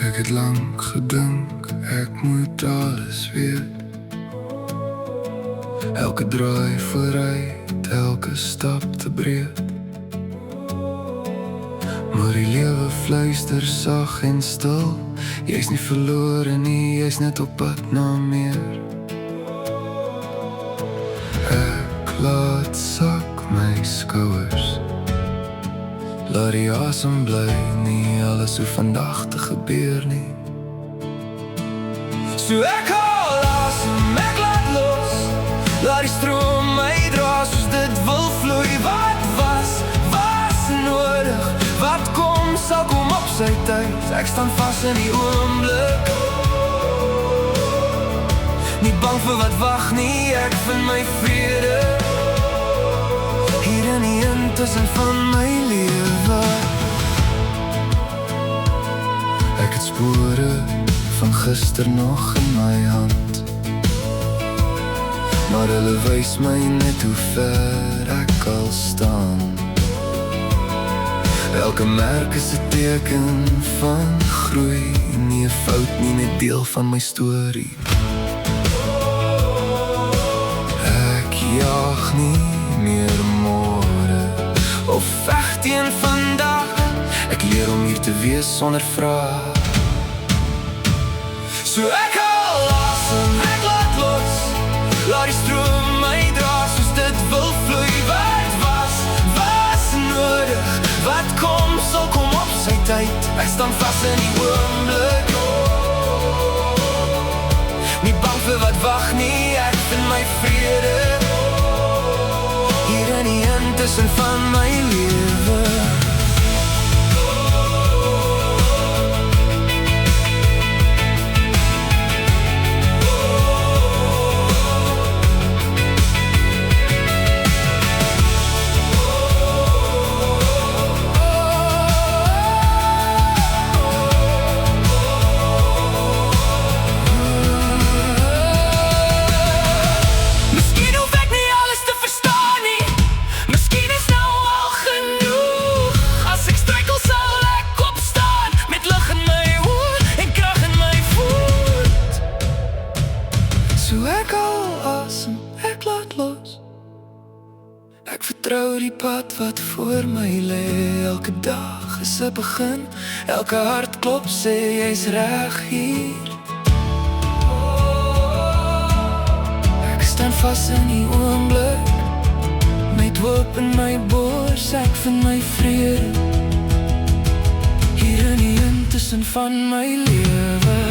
Ek het lang gedink, ek moet alles weet. Elke draai vooruit, elke stap te breed. Maar die lewe fluister sag en stil. Jy's nie verlore nie, jy's net op pad na meer. Ek laat sak my skouers. Laat die asem bly, nie alles hoef vandag te gebeur nie. So ek haal asem, ek laat los. Laat die stroom my dra soos dit wil vloei. Wat was nodig? Wat kom, sal kom op sy tyd. Ek staan vas in die oomblik. Nie bang vir wat wag nie, ek vind my vrede hier in die intussen van my lewe. Ek het spore van gister nog in my hand, maar hulle wys my net hoe ver ek al staan. Elke merk is 'n teken van groei, nie 'n fout nie, net deel van my storie. Ek jaag nie meer môre of veg teen vandag. Ek leer om hier te wees sonder vrae. So ek haal asem, ek laat los. Laat die stroom my dra soos dit wil vloei. Wat was nodig? Wat kom, sal kom op sy tyd. Ek staan vas in die oomblik. Nie bang vir wat wag nie, ek vind my vrede hier in die intussen van my lewe. Ek vertrou die pad wat voor my lê. Elke dag is 'n begin. Elke hart klop sê jy's reg hier. Ek staan vas in die oomblik, met hoop in my bors. Ek vind my vrede hier in die intussen van my lewe.